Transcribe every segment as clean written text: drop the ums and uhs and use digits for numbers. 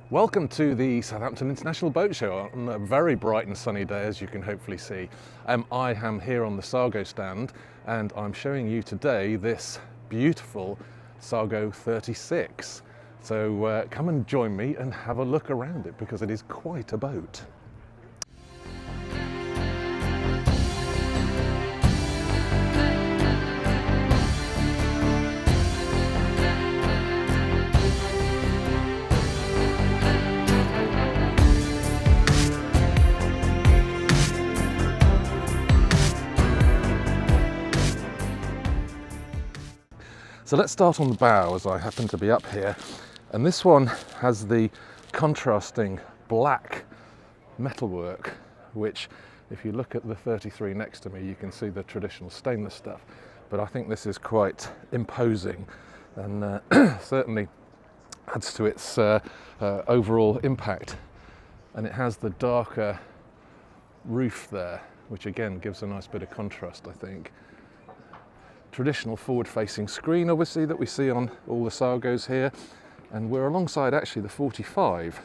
Welcome to the Southampton International Boat Show on a very bright and sunny day, as you can hopefully see. I am here on the Sargo stand and I'm showing you today this beautiful Sargo 36. So come and join me and have a look around it because it is quite a boat. So let's start on the bow, as I happen to be up here, and this one has the contrasting black metalwork, which if you look at the 33 next to me you can see the traditional stainless stuff, but I think this is quite imposing and certainly adds to its overall impact. And it has the darker roof there, which again gives a nice bit of contrast, I think. Traditional forward-facing screen, obviously, that we see on all the Sargos here, and we're alongside actually the 45,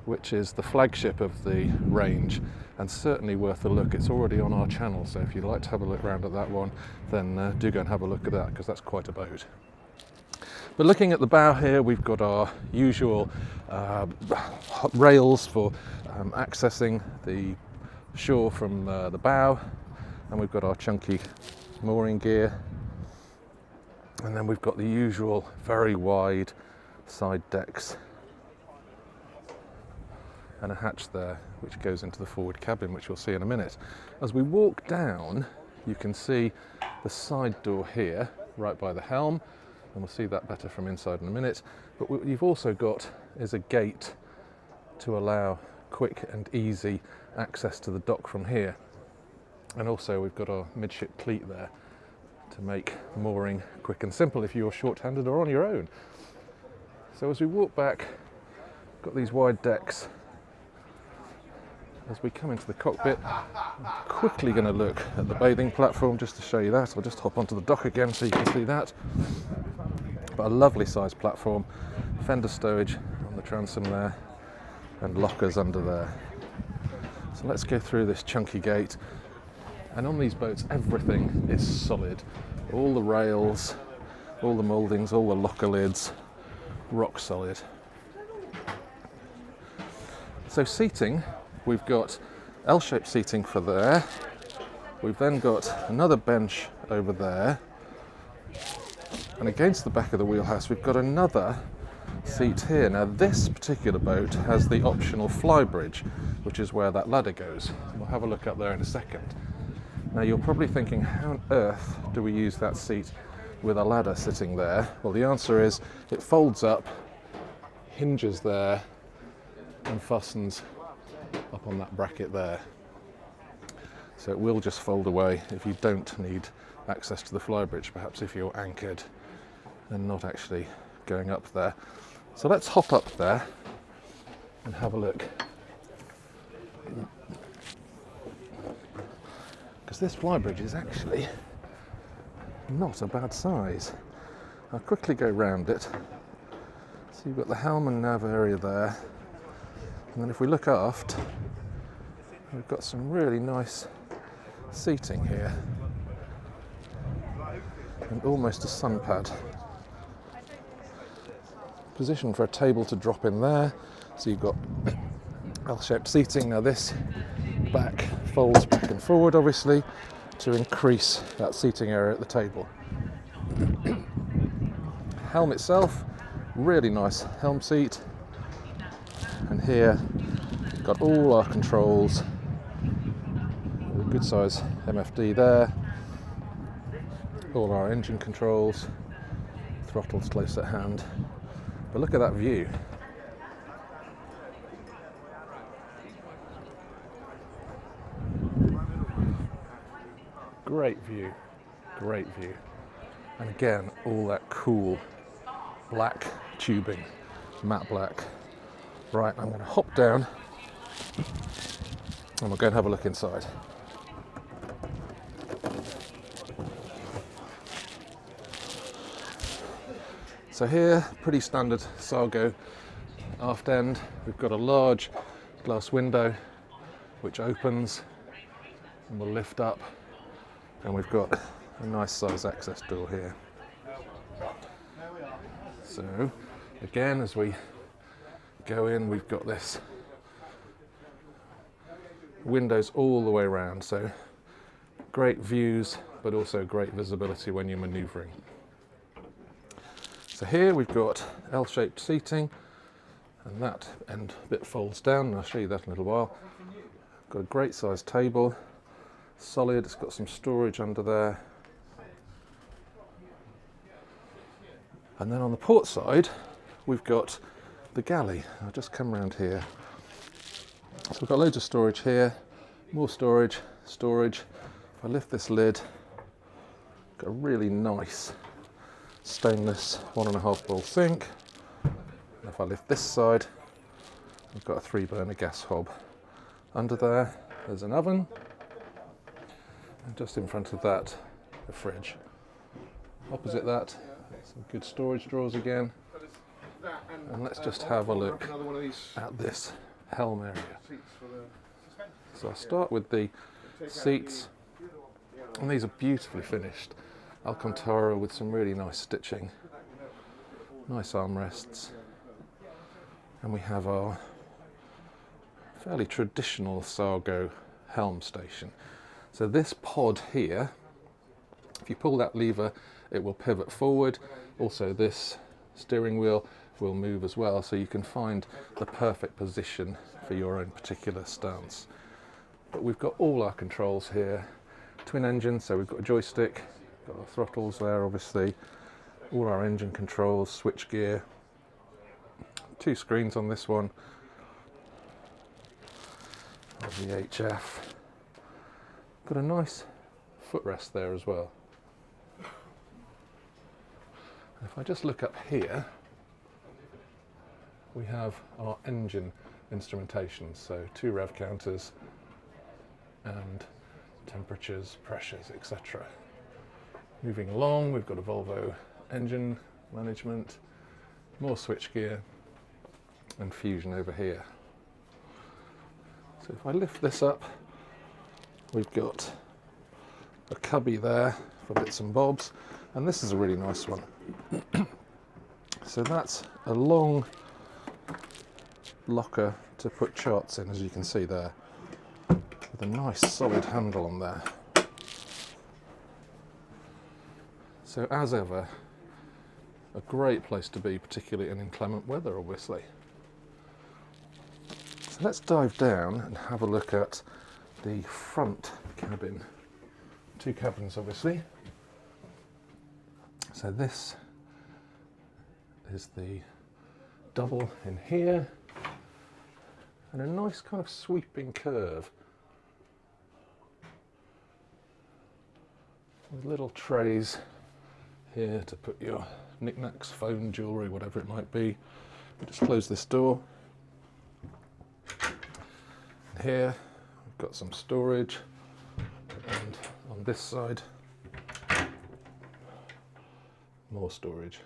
which is the flagship of the range, and certainly worth a look. It's already on our channel, so if you'd like to have a look around at that one, then do go and have a look at that, because that's quite a boat. But looking at the bow here, we've got our usual rails for accessing the shore from the bow, and we've got our chunky mooring gear, and then we've got the usual very wide side decks and a hatch there which goes into the forward cabin, which you'll see in a minute. As we walk down you can see the side door here right by the helm, and we'll see that better from inside in a minute, but what you've also got is a gate to allow quick and easy access to the dock from here. And also we've got our midship cleat there to make mooring quick and simple if you're short-handed or on your own. So as we walk back, we've got these wide decks. As we come into the cockpit, I'm quickly going to look at the bathing platform just to show you that. I'll just hop onto the dock again so you can see that. But a lovely sized platform, fender stowage on the transom there, and lockers under there. So let's go through this chunky gate. And on these boats, everything is solid. All the rails, all the mouldings, all the locker lids, rock solid. So seating, we've got L-shaped seating for there. We've then got another bench over there. And against the back of the wheelhouse, we've got another seat here. Now this particular boat has the optional flybridge, which is where that ladder goes. We'll have a look up there in a second. Now you're probably thinking, how on earth do we use that seat with a ladder sitting there? Well, the answer is it folds up, hinges there, and fastens up on that bracket there. So it will just fold away if you don't need access to the flybridge, perhaps if you're anchored and not actually going up there. So let's hop up there and have a look. Because this flybridge is actually not a bad size. I'll quickly go round it. So you've got the helm and nav area there, and then if we look aft, we've got some really nice seating here, and almost a sun pad. Position for a table to drop in there, so you've got L-shaped seating. Now this back folds back and forward, obviously, to increase that seating area at the table. Helm itself, really nice helm seat, and here we've got all our controls, a good size MFD there, all our engine controls, throttles close at hand. But look at that view. Great view, great view. And again, all that cool black tubing, matte black. Right, I'm going to hop down and we'll go and have a look inside. So here, pretty standard Sargo aft end, we've got a large glass window which opens and will lift up, and we've got a nice size access door here. So again, as we go in, we've got this windows all the way around, so great views but also great visibility when you're manoeuvring. So here we've got L-shaped seating, and that end bit folds down, and I'll show you that in a little while. Got a great sized table, solid, it's got some storage under there. And then on the port side, we've got the galley. I'll just come around here. So we've got loads of storage here, more storage, storage. If I lift this lid, got a really nice stainless 1.5 bowl sink. And if I lift this side, I've got a 3-burner gas hob. Under there, there's an oven. And just in front of that, a fridge. Opposite that, some good storage drawers again. And let's just have a look at this helm area. So I'll start with the seats, and these are beautifully finished Alcantara with some really nice stitching, nice armrests, and we have our fairly traditional Sargo helm station. So this pod here, if you pull that lever, it will pivot forward. Also this steering wheel will move as well, so you can find the perfect position for your own particular stance. But we've got all our controls here. Twin engine, so we've got a joystick, got our throttles there obviously, all our engine controls, switch gear, 2 screens on this one, VHF, got a nice footrest there as well. And if I just look up here, we have our engine instrumentation, so 2 rev counters and temperatures, pressures, etc. Moving along, we've got a Volvo engine management, more switchgear, and fusion over here. So if I lift this up, we've got a cubby there for bits and bobs, and this is a really nice one. So that's a long locker to put charts in, as you can see there, with a nice solid handle on there. So as ever, a great place to be, particularly in inclement weather obviously. So let's dive down and have a look at the front cabin. 2 cabins obviously. So this is the double in here, and a nice kind of sweeping curve with little trays here to put your knickknacks, phone, jewellery, whatever it might be. We just close this door. And here we've got some storage, and on this side more storage.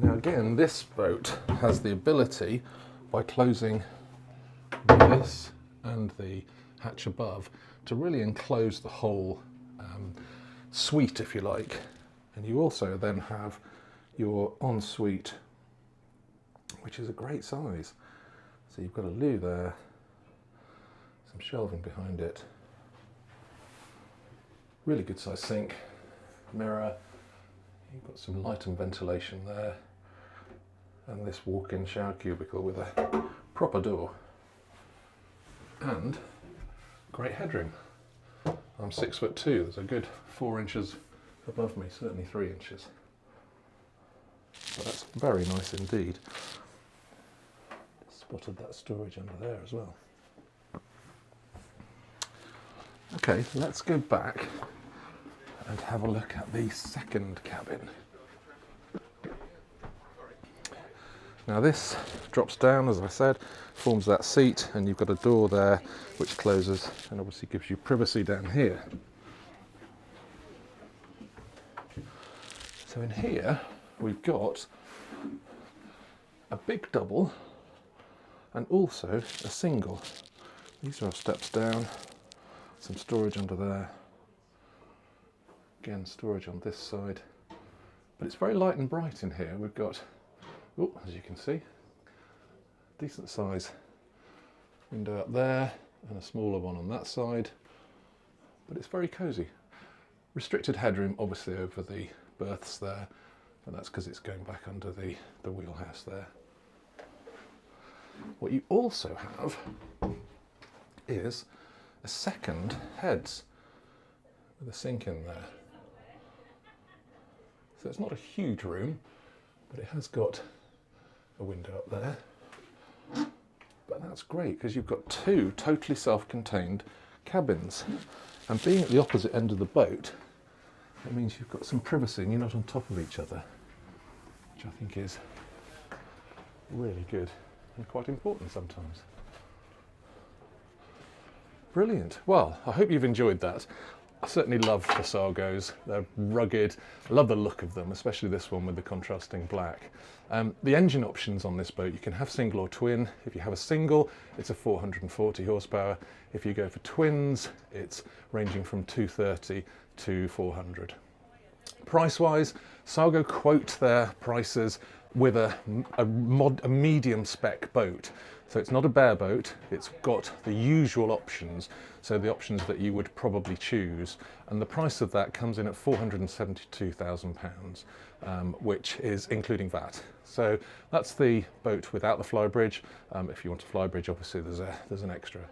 Now again, this boat has the ability, by closing this and the hatch above, to really enclose the whole suite, if you like. And you also then have your ensuite, which is a great size. So you've got a loo there, some shelving behind it, really good size sink, mirror, you've got some light and ventilation there, and this walk-in shower cubicle with a proper door, and great headroom. I'm 6'2", there's a good 4 inches above me, certainly 3 inches. So that's very nice indeed. Spotted that storage under there as well. Okay, let's go back and have a look at the second cabin. Now this drops down, as I said, forms that seat, and you've got a door there which closes and obviously gives you privacy down here. So So in here we've got a big double and also a single. These are our steps down, some storage under there, again storage on this side, but it's very light and bright in here. We've got, oh, as you can see, decent size window up there and a smaller one on that side, but it's very cosy. Restricted headroom obviously over the berths there, and that's because it's going back under the wheelhouse there. What you also have is a second heads with a sink in there. So it's not a huge room, but it has got a window up there. But that's great because you've got two totally self-contained cabins. And being at the opposite end of the boat, it means you've got some privacy and you're not on top of each other, which I think is really good and quite important sometimes. Brilliant. Well, I hope you've enjoyed that. I certainly love the Sargos. They're rugged. I love the look of them, especially this one with the contrasting black. The engine options on this boat, you can have single or twin. If you have a single, it's a 440 horsepower. If you go for twins, it's ranging from 230 to 400. Price-wise, Sargo quote their prices with a medium spec boat. So it's not a bare boat, it's got the usual options, so the options that you would probably choose, and the price of that comes in at £472,000, which is including VAT. So that's the boat without the flybridge. If you want a flybridge, obviously there's an extra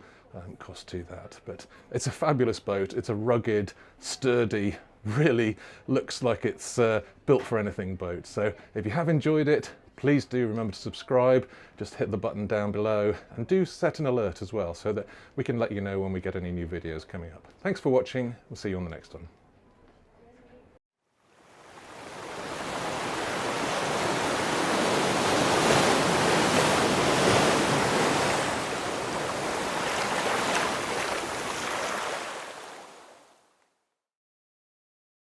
cost to that, but it's a fabulous boat. It's a rugged, sturdy, really looks like it's built for anything boat. So if you have enjoyed it, please do remember to subscribe, just hit the button down below and do set an alert as well so that we can let you know when we get any new videos coming up. Thanks for watching, we'll see you on the next one.